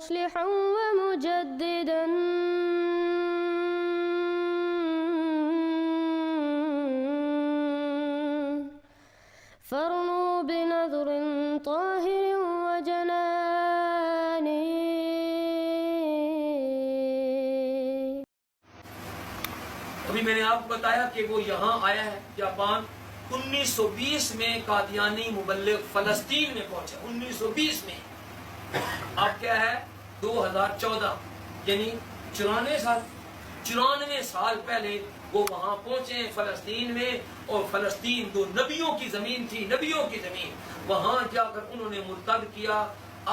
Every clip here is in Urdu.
مصلحا ومجددا فارنوا بنظر طاهر وجنان. ابھی میں نے آپ کو بتایا کہ وہ یہاں آیا ہے جاپان 1920 میں قادیانی مبلغ فلسطین میں پہنچا 1920 میں. اب کیا ہے 2014 یعنی 94 سال پہلے وہ وہاں پہنچے فلسطین میں. اور فلسطین جو نبیوں کی زمین تھی, نبیوں کی زمین, وہاں جا کر انہوں نے مرتد کیا.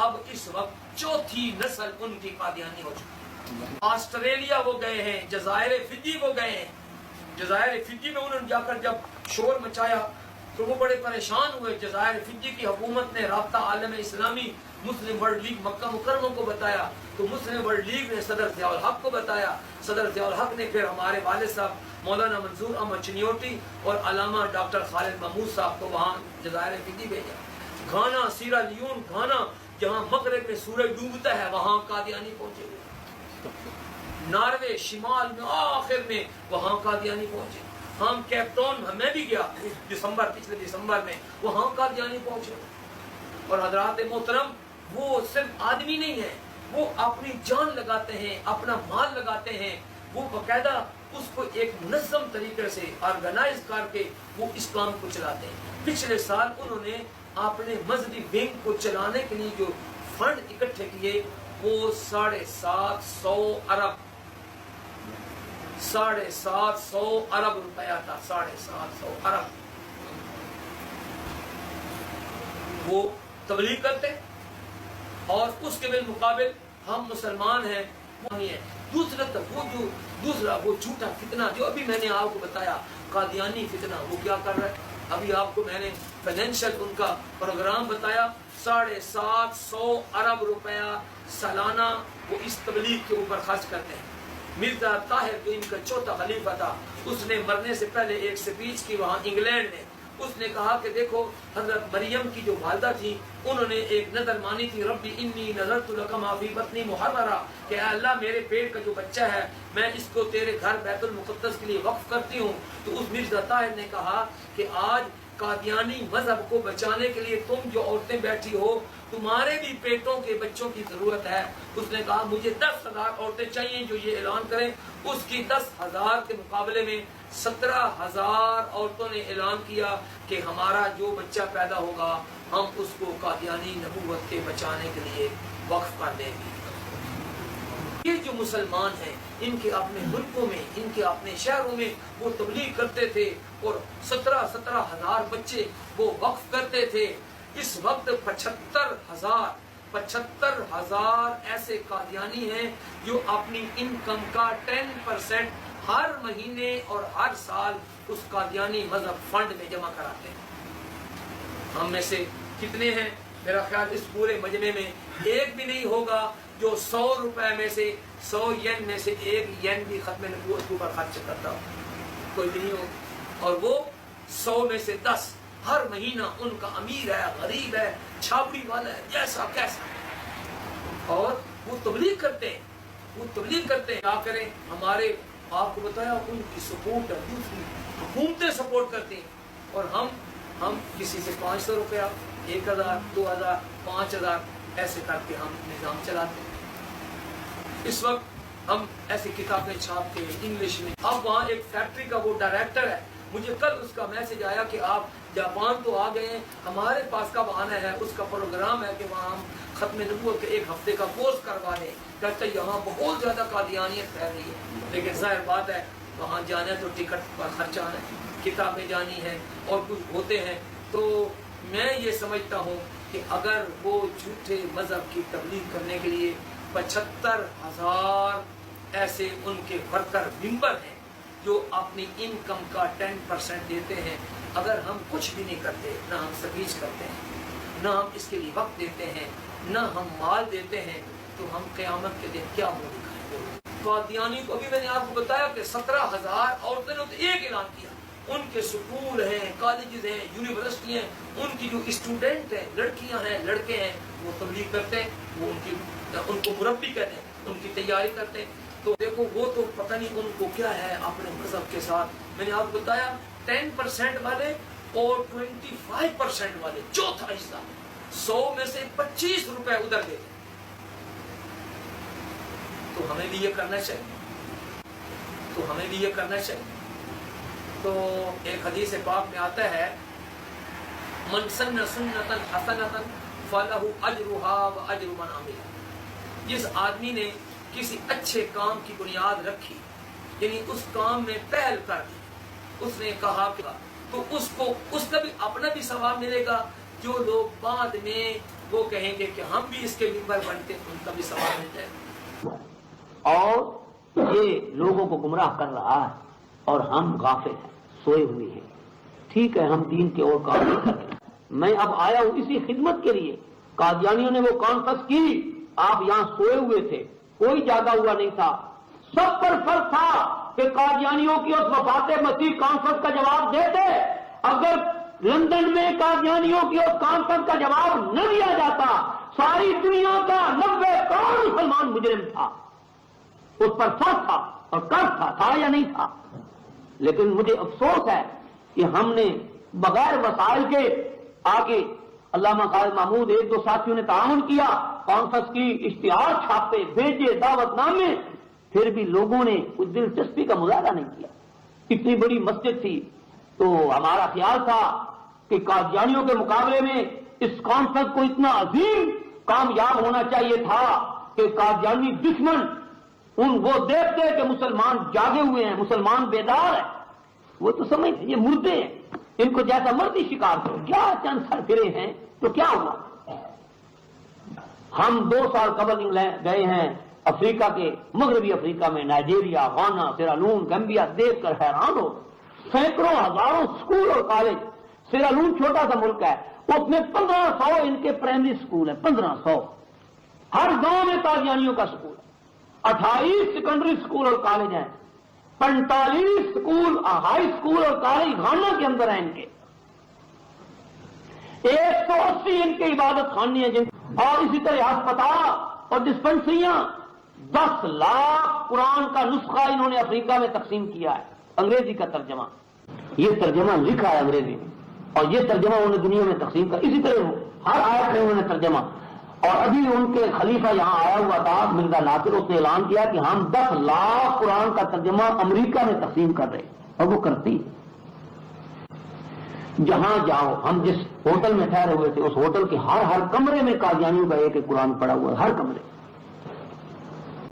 اب اس وقت چوتھی نسل ان کی قادیانی ہو چکی. آسٹریلیا وہ گئے ہیں, جزائر فجی وہ گئے ہیں. جزائر فجی میں انہوں نے جا کر جب شور مچایا تو وہ بڑے پریشان ہوئے. جزائر فجی کی حکومت نے رابطہ عالم اسلامی مسلم ورلڈ لیگ مکہ مکرمہ کو بتایا تو مسلم ورلڈ لیگ نے صدر ضیاء الحق کو بتایا. صدر ضیاء الحق نے پھر ہمارے والد صاحب مولانا منظور احمد چنیوٹی اور علامہ ڈاکٹر خالد محمود صاحب کو وہاں جزائر فجی بھیجا. گھانا, سیرا لیون, گھانا جہاں مغرب میں سورج ڈوبتا ہے وہاں قادیانی پہنچے ہوئے. ناروے شمال میں آخر میں وہاں قادیانی پہنچے. ہم کیپ ٹاؤن میں بھی گیا پچھلے دسمبر میں, وہاں قادیانی پہنچے. اور حضرات محترم وہ صرف آدمی نہیں ہے, وہ اپنی جان لگاتے ہیں, اپنا مال لگاتے ہیں. وہ باقاعدہ اس کو ایک منظم طریقے سے آرگنائز کر کے وہ اس کام کو چلاتے ہیں. پچھلے سال انہوں نے اپنے مذہبی ونگ کو چلانے کے لیے جو فنڈ اکٹھے کیے وہ 750 ارب روپیہ تھا. 750 ارب. وہ تبلیغ کرتے اور اس کے بالمقابل ہم مسلمان ہیں وہ نہیں ہے. دوسرا وہ جھوٹا فتنہ جو ابھی میں نے آپ کو بتایا قادیانی فتنہ, وہ کیا کر رہا ہے. ابھی آپ کو میں نے فائنینشل ان کا پروگرام بتایا. 750 ارب روپیہ سالانہ وہ اس تبلیغ کے اوپر خرچ کرتے ہیں. مرزا طاہر جو ان کا چوتھا خلیفہ تھا اس نے مرنے سے پہلے ایک سپیچ کی وہاں انگلینڈ میں. اس نے کہا کہ دیکھو حضرت مریم کی جو والدہ تھی انہوں نے ایک نظر مانی تھی, ربی انی نظرت لک ما فی بطنی محررا, کہ اے اللہ میرے پیٹ کا جو بچہ ہے میں اس کو تیرے گھر بیت المقدس کے لیے وقف کرتی ہوں. تو اس مرزا طاہر نے کہا کہ آج قادیانی مذہب کو بچانے کے لیے تم جو عورتیں بیٹھی ہو تمہارے بھی پیٹوں کے بچوں کی ضرورت ہے. اس نے کہا مجھے 10,000 عورتیں چاہیے جو یہ اعلان کریں. اس کی 10,000 کے مقابلے میں 17,000 عورتوں نے اعلان کیا کہ ہمارا جو بچہ پیدا ہوگا ہم اس کو قادیانی نبوت کے بچانے کے لیے وقف کر دیں گے. یہ جو مسلمان ہیں ان کے اپنے ملکوں میں, ان کے اپنے شہروں میں وہ تبلیغ کرتے تھے اور 17,000 بچے وہ وقف کرتے تھے. اس وقت 75,000 ایسے قادیانی ہیں جو اپنی انکم کا 10% ہر مہینے اور ہر سال اس قادیانی مذہب فنڈ میں جمع کراتے ہیں. ہم میں سے کتنے ہیں؟ میرا خیال اس پورے مجمع میں ایک بھی نہیں ہوگا جو 100 روپے میں سے 100 ین میں سے 1 ین بھی ختم نبوت کے اوپر خرچ کرتا ہو. کوئی نہیں ہو. اور وہ 100 میں سے 10 ہر مہینہ ان کا امیر ہے, غریب ہے, چھاپڑی والا ہے, جیسا کیسا, اور وہ تبلیغ کرتے ہیں. کیا کریں؟ ہمارے آپ کو بتایا ان کی سپورٹ ہے, دوسری حکومتیں سپورٹ کرتی ہیں اور ہم کسی سے 500 روپیہ, 1,000, 2,000, 5,000 ایسے کر کے ہم نظام چلاتے ہیں. اس وقت ہم ایسی کتابیں چھاپ کے انگلش میں. اب وہاں ایک فیکٹری کا وہ ڈائریکٹر ہے, مجھے کل اس کا میسج آیا کہ آپ جاپان تو آ گئے ہیں, ہمارے پاس کب آنا ہے. اس کا پروگرام ہے کہ وہاں ہم ختم نبوت کے 1 ہفتے کا کورس کروا دیں. کہتے یہاں بہت زیادہ قادیانیت پھیل رہی ہے, لیکن ظاہر بات ہے وہاں جانا تو ٹکٹ پر خرچہ آنا ہے, کتابیں جانی ہیں اور کچھ ہوتے ہیں. تو میں یہ سمجھتا ہوں کہ اگر وہ جھوٹے مذہب کی تبلیغ کرنے کے لیے 75,000 ایسے ان کے ورکر ممبر ہیں جو اپنی انکم کا 10% دیتے ہیں, اگر ہم کچھ بھی نہیں کرتے, نہ ہم سپیچ کرتے ہیں, نہ ہم اس کے لیے وقت دیتے ہیں, نہ ہم مال دیتے ہیں, تو ہم قیامت کے دن کیا منہ دکھائیں گے. قادیانی کو ابھی میں نے آپ کو بتایا کہ 17,000 عورتوں نے تو ایک اعلان کیا ان کے سکول ہیں، کالجز ہیں، یونیورسٹی ہیں، ان کی جو اسٹوڈنٹ ہیں، لڑکیاں ہیں، لڑکے ہیں، وہ تبلیغ کرتے ہیں، وہ ان کو مربی کہتے ہیں، ان کی تیاری کرتے ہیں. تو دیکھو وہ تو پتہ نہیں ان کو کیا ہے اپنے مذہب کے ساتھ. میں نے آپ کو بتایا 10% والے اور 25% والے، چوتھا حصہ 100 میں سے 25 روپے ادھر دیتے. تو ہمیں بھی یہ کرنا چاہیے، تو ایک حدیث پاک میں آتا ہے من سن سنتا حسنتا فلہ اجرھا واجر من عمل. جس آدمی نے کسی اچھے کام کی بنیاد رکھی، یعنی اس کام میں پہل کر دی، اس نے کہا کہ تو اس کا بھی اپنا بھی ثواب ملے گا. جو لوگ بعد میں وہ کہیں گے کہ ہم بھی اس کے ممبر بنتے، ان کا بھی ثواب مل جائے. اور یہ لوگوں کو گمراہ کر رہا ہے اور ہم غافل ہیں، سوئے ہوئے ہیں. ٹھیک ہے، ہم دین کے اور کام نہیں کر رہے. میں اب آیا ہوں اسی خدمت کے لیے. قادیانیوں نے وہ کانفرنس کی، آپ یہاں سوئے ہوئے تھے، کوئی جاگا ہوا نہیں تھا. سب پر فرض تھا کہ قادیانیوں کی اس وفات مسیح کانفرنس کا جواب دیتے. اگر لندن میں قادیانیوں کی اس کانفرنس کا جواب نہ دیا جاتا، ساری دنیا کا 90 کروڑ مسلمان مجرم تھا. اس پر فرض تھا اور قرض تھا یا نہیں تھا. لیکن مجھے افسوس ہے کہ ہم نے بغیر وسائل کے آگے علامہ خالد محمود ایک دو ساتھیوں نے تعاون کیا، کانفرنس کی، اشتہار چھاپے، بھیجے، دعوت نامے، پھر بھی لوگوں نے کوئی دلچسپی کا مظاہرہ نہیں کیا. اتنی بڑی مسجد تھی تو ہمارا خیال تھا کہ قادیانیوں کے مقابلے میں اس کانفرنس کو اتنا عظیم کامیاب ہونا چاہیے تھا کہ قادیانی دشمن وہ دیکھتے کہ مسلمان جاگے ہوئے ہیں، مسلمان بیدار ہیں. وہ تو سمجھتے یہ مردے ہیں، ان کو جیسا مرضی شکار کرو، کیا چند سر پھرے ہیں تو کیا ہوا. ہم 2 سال قبل گئے ہیں افریقہ کے، مغربی افریقہ میں، نائجیریا، غانا، سیرالون، گمبیا، دیکھ کر حیران ہو. سینکڑوں ہزاروں سکول اور کالج. سیرالون چھوٹا سا ملک ہے، اس میں 1500 ان کے پرائمری سکول ہیں. 1500 ہر گاؤں میں قادیانیوں کا سکول ہے. 28 سیکنڈری سکول اور کالج ہیں. 45 سکول ہائی سکول اور کالج گھانا کے اندر ہیں ان کے. 180 ان کے عبادت خانے ہیں اور اسی طرح ہسپتال اور ڈسپنسریاں. 10 لاکھ قرآن کا نسخہ انہوں نے افریقہ میں تقسیم کیا ہے. انگریزی کا ترجمہ، یہ ترجمہ لکھا ہے انگریزی میں، اور یہ ترجمہ انہوں نے دنیا میں تقسیم کیا. اسی طرح ہر آیت میں انہوں نے ترجمہ. اور ابھی ان کے خلیفہ یہاں آیا ہوا تھا مرزا ناصر، اس نے اعلان کیا کہ ہم 10 لاکھ قرآن کا ترجمہ امریکہ میں تقسیم کر رہے ہیں. اور وہ کرتی جہاں جاؤ. ہم جس ہوٹل میں ٹھہرے ہوئے تھے اس ہوٹل کے ہر کمرے میں قادیانیوں کا ایک قرآن پڑا ہوا ہے، ہر کمرے.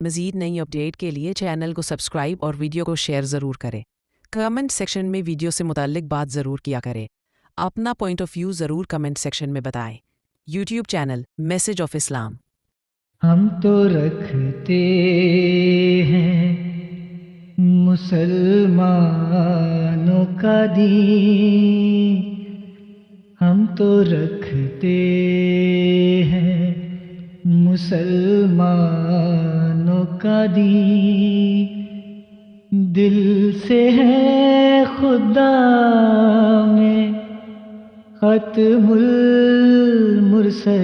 مزید نئی اپڈیٹ کے لیے چینل کو سبسکرائب اور ویڈیو کو شیئر ضرور کریں. کمنٹ سیکشن میں ویڈیو سے متعلق بات ضرور کیا کریں. اپنا پوائنٹ آف ویو ضرور کمنٹ سیکشن میں بتائیں. یوٹیوب چینل میسج آف اسلام. ہم تو رکھتے ہیں مسلمانوں کا دین، ہم تو رکھتے ہیں مسلمانوں کا دین. دل سے ہے خدا میں ختم المرسلین.